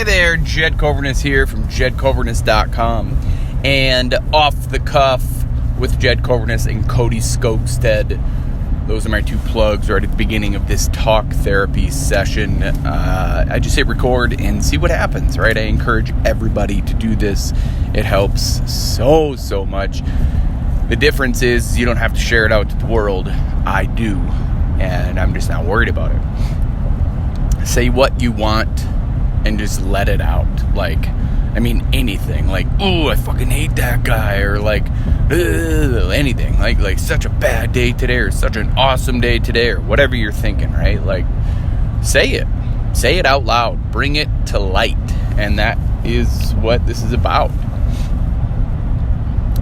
Hey there, Jed Kobernusz here from jedkobernusz.com, and Off the Cuff with Jed Kobernusz and Cody Skogstead. Those are my two plugs right at the beginning of this talk therapy session. I just hit record and see what happens, right? I encourage everybody to do this. It helps so much. The difference is you don't have to share it out to the world. I do, and I'm just not worried about it. Say what you want and just let it out. Like, I mean, anything. Like, ooh, I fucking hate that guy. Or like, anything. Like such a bad day today, or such an awesome day today, or whatever you're thinking, right? Like, say it. Say it out loud. Bring it to light. And that is what this is about.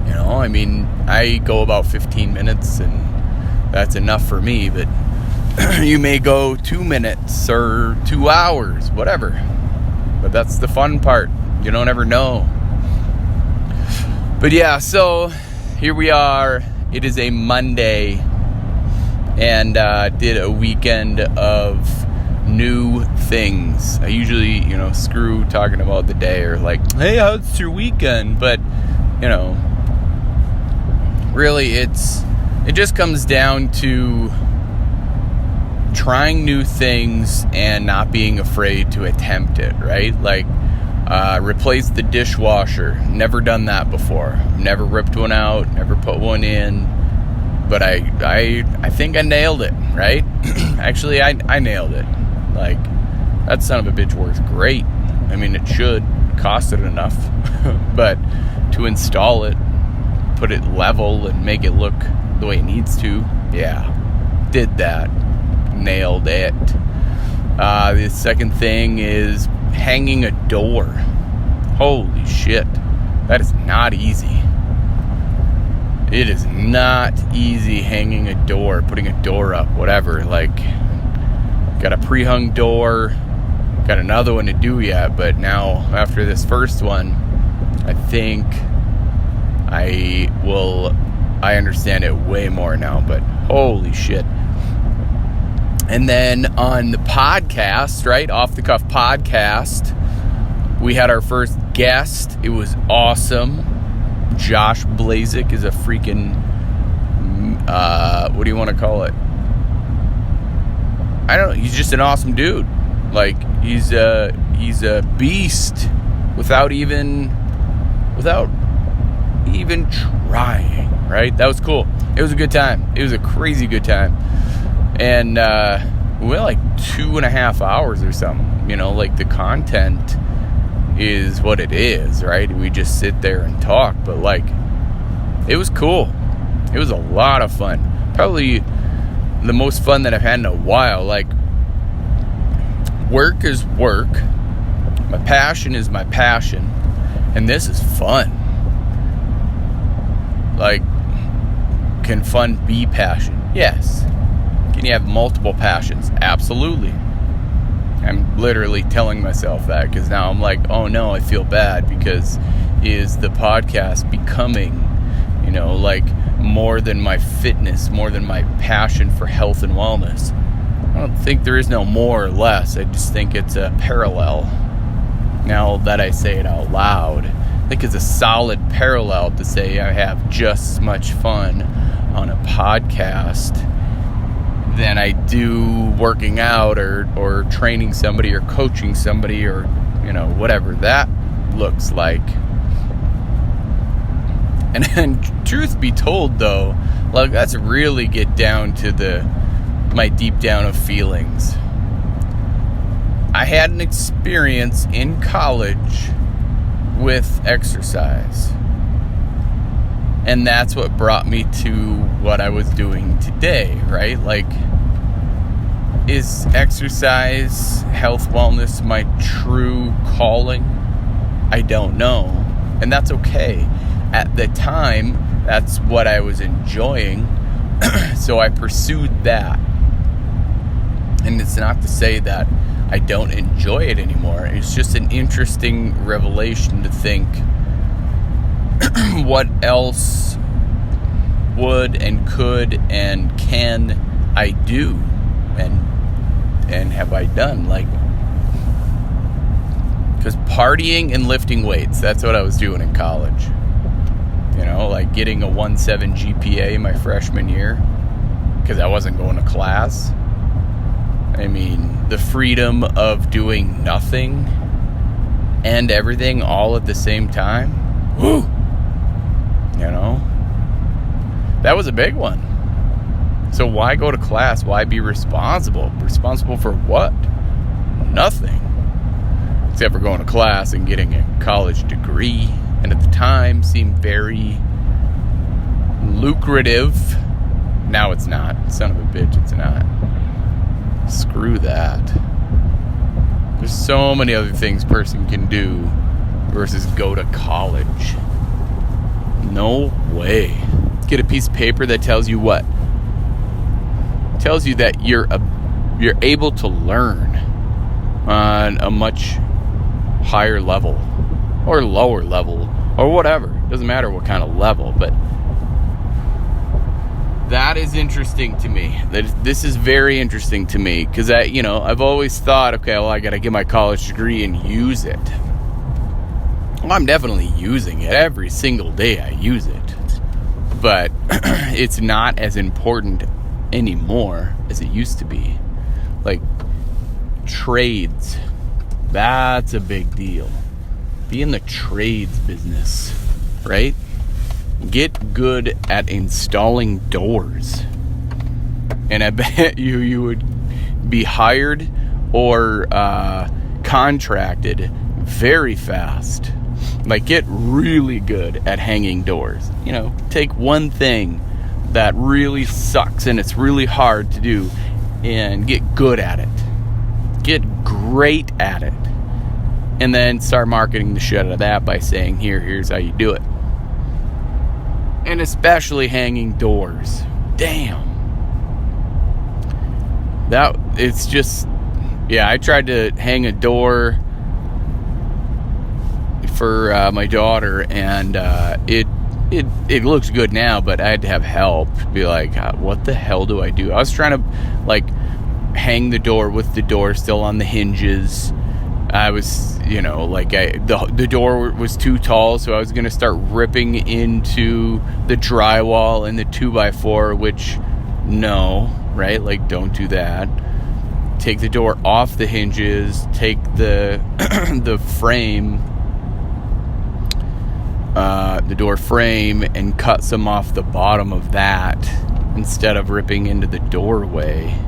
You know, I mean, I go about 15 minutes, and that's enough for me, but you may go 2 minutes or 2 hours, whatever. But that's the fun part. You don't ever know. But yeah, so here we are. It is a Monday, and did a weekend of new things. I usually, screw talking about the day, or like, hey, how's your weekend? But, really it just comes down to trying new things and not being afraid to attempt it, right? Like, replace the dishwasher. Never done that before. Never ripped one out, never put one in. But I think I nailed it, right? Actually, I nailed it. Like, that son of a bitch works great. I mean, it should. Cost it enough. But to install it, put it level and make it look the way it needs to, yeah, did that. Nailed it. The second thing is hanging a door. Holy shit. That is not easy. It is not easy hanging a door, putting a door up, whatever. Like, got a pre-hung door, got another one to do yet, but now after this first one, I think I understand it way more now, but holy shit. And then on the podcast, right, Off the Cuff podcast, we had our first guest. It was awesome. Josh Blazik is a freaking, what do you want to call it? I don't know. He's just an awesome dude. Like, he's a beast without even trying, right? That was cool. It was a good time. It was a crazy good time. And we went like 2.5 hours or something. Like, the content is what it is, right? We just sit there and talk. But, like, it was cool. It was a lot of fun. Probably the most fun that I've had in a while. Like, work is work. My passion is my passion. And this is fun. Like, can fun be passion? Yes. Can you have multiple passions? Absolutely. I'm literally telling myself that, because now I'm like, oh no, I feel bad, because is the podcast becoming, like, more than my fitness, more than my passion for health and wellness? I don't think there is no more or less. I just think it's a parallel. Now that I say it out loud, I think it's a solid parallel to say I have just as much fun on a podcast than I do working out or training somebody or coaching somebody, or whatever that looks like. And truth be told, though, like, let's really get down to my deep down of feelings. I had an experience in college with exercise, and that's what brought me to what I was doing today, right? Like, is exercise, health, wellness my true calling? I don't know. And that's okay. At the time, that's what I was enjoying. So I pursued that. And it's not to say that I don't enjoy it anymore. It's just an interesting revelation to think, what else would and could and can I do, and have I done? Like, Just partying and lifting weights. That's what I was doing in college. You know, like getting a 1.7 GPA my freshman year because I wasn't going to class. I mean, the freedom of doing nothing and everything all at the same time. Woo! You know? That was a big one. So why go to class? Why be responsible? Responsible for what? Nothing. Except for going to class and getting a college degree. And at the time seemed very lucrative. Now it's not. Son of a bitch, it's not. Screw that. There's so many other things a person can do versus go to college. No way. Get a piece of paper that tells you what? Tells you that you're able to learn on a much higher level or lower level or whatever. Doesn't matter what kind of level, but that is interesting to me. This is very interesting to me because I've always thought, okay, well, I got to get my college degree and use it. Well, I'm definitely using it every single day. I use it, but it's not as important anymore as it used to be. Like trades, that's a big deal. Be in the trades business, right? Get good at installing doors, and I bet you would be hired or contracted very fast. Like, get really good at hanging doors. You know, take one thing that really sucks and it's really hard to do and get good at it. Get great at it. And then start marketing the shit out of that by saying, here's how you do it. And especially hanging doors. Damn. It's just, yeah, I tried to hang a door for my daughter, and it looks good now, but I had to have help. Be like, what the hell do I do? I was trying to like hang the door with the door still on the hinges. I was, the door was too tall, so I was going to start ripping into the drywall and the 2x4, which, no, right? Like, don't do that. Take the door off the hinges, take the the frame, the door frame, and cut some off the bottom of that instead of ripping into the doorway.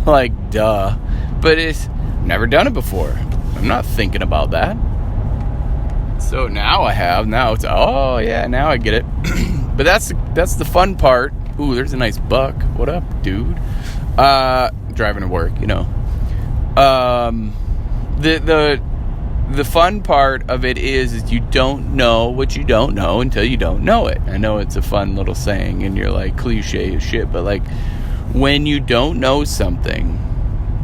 Like, duh. But it's never done it before. I'm not thinking about that. So now I have. Now it's, oh yeah, now I get it. But that's the fun part. Ooh, there's a nice buck. What up, dude? Driving to work, The fun part of it is you don't know what you don't know until you don't know it. I know it's a fun little saying, and you're like cliche as shit, but like when you don't know something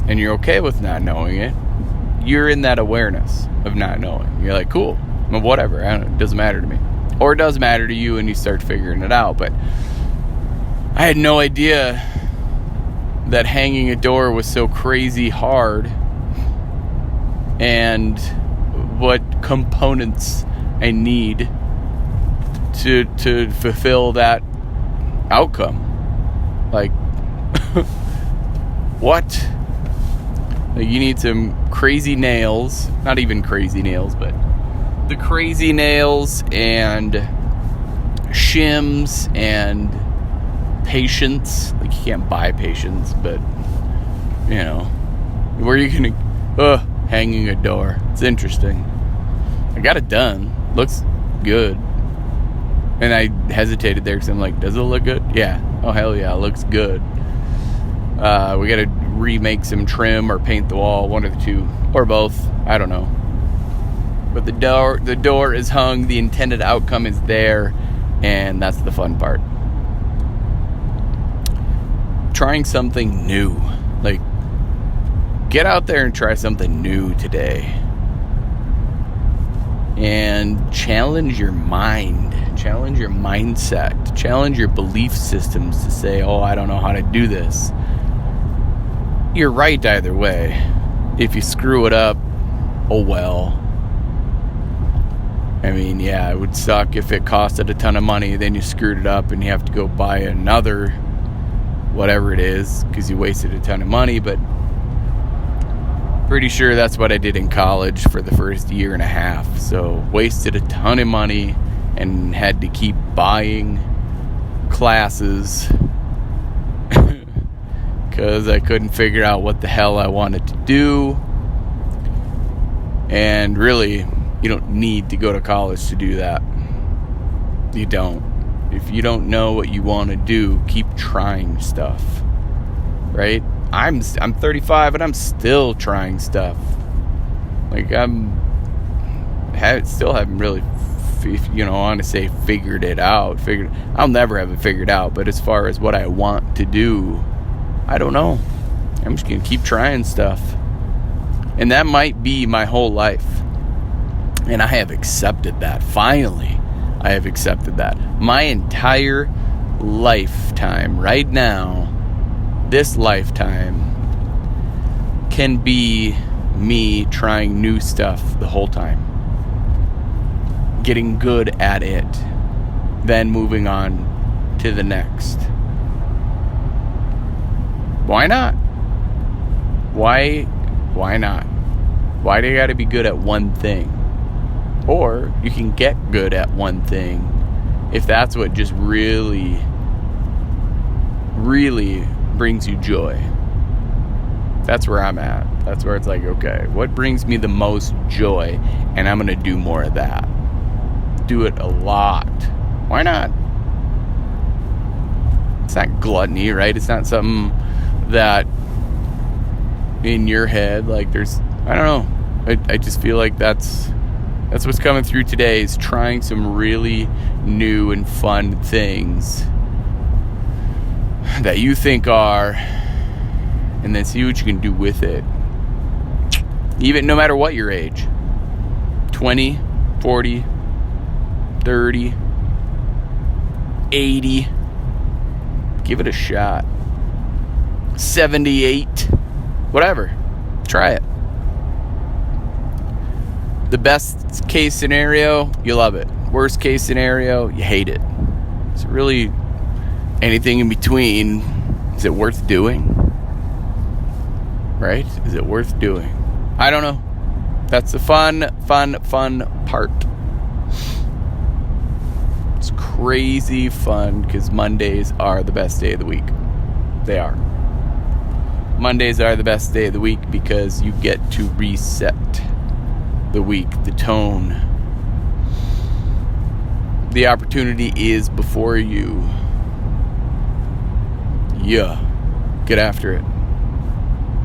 and you're okay with not knowing it, you're in that awareness of not knowing. You're like, cool, well, whatever, I don't know, it doesn't matter to me. Or it does matter to you and you start figuring it out. But I had no idea that hanging a door was so crazy hard, and what components I need to fulfill that outcome. Like, what? Like, you need some crazy nails, not even crazy nails, but the crazy nails and shims and patience. Like, you can't buy patience, but where are you gonna hanging a door? It's interesting. I got it done. Looks good. And I hesitated there because I'm like, does it look good? Yeah. Oh, hell yeah, it looks good. We gotta remake some trim or paint the wall, one of the two, or both. I don't know. But the door is hung, the intended outcome is there, and that's the fun part. Trying something new. Like, get out there and try something new today. And challenge your mind. Challenge your mindset. Challenge your belief systems to say, oh, I don't know how to do this. You're right either way. If you screw it up, oh well. I mean, yeah, it would suck if it costed a ton of money, then you screwed it up and you have to go buy another whatever it is because you wasted a ton of money. But pretty sure that's what I did in college for the first year and a half. So wasted a ton of money and had to keep buying classes because I couldn't figure out what the hell I wanted to do. And really, you don't need to go to college to do that. You don't. If you don't know what you want to do, keep trying stuff. Right? I'm 35 and I'm still trying stuff. Like still haven't really, I want to say figured it out. I'll never have it figured out. But as far as what I want to do, I don't know. I'm just gonna keep trying stuff, and that might be my whole life. And I have accepted that. Finally, I have accepted that. My entire lifetime, right now, this lifetime, can be me trying new stuff the whole time. Getting good at it. Then moving on to the next. Why not? Why not? Why do you gotta be good at one thing? Or you can get good at one thing if that's what just really, really brings you joy. That's where I'm at. That's where it's like, okay, what brings me the most joy? And I'm going to do more of that. Do it a lot. Why not? It's not gluttony, right? It's not something that in your head, like there's, I don't know. I just feel like that's what's coming through today, is trying some really new and fun things that you think are, and then see what you can do with it. Even no matter what your age, 20, 40, 30, 80, give it a shot. 78, whatever, try it. The best case scenario, you love it. Worst case scenario, you hate it. Is it really anything in between? Is it worth doing? Right? Is it worth doing? I don't know. That's the fun part. It's crazy fun because Mondays are the best day of the week. They are. Mondays are the best day of the week because you get to reset the week, the tone. The opportunity is before you. Yeah. Get after it.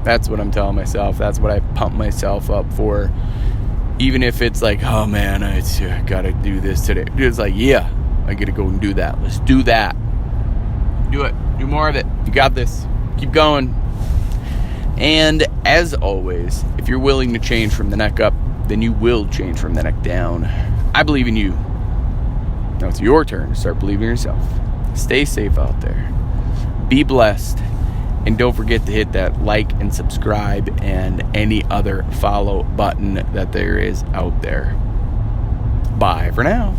That's what I'm telling myself. That's what I pump myself up for. Even if it's like, oh man, I gotta do this today. It's like, yeah, I gotta go and do that. Let's do that. Do it. Do more of it. You got this. Keep going. And as always, if you're willing to change from the neck up, then you will change from the neck down. I believe in you. Now it's your turn to start believing in yourself. Stay safe out there. Be blessed. And don't forget to hit that like and subscribe and any other follow button that there is out there. Bye for now.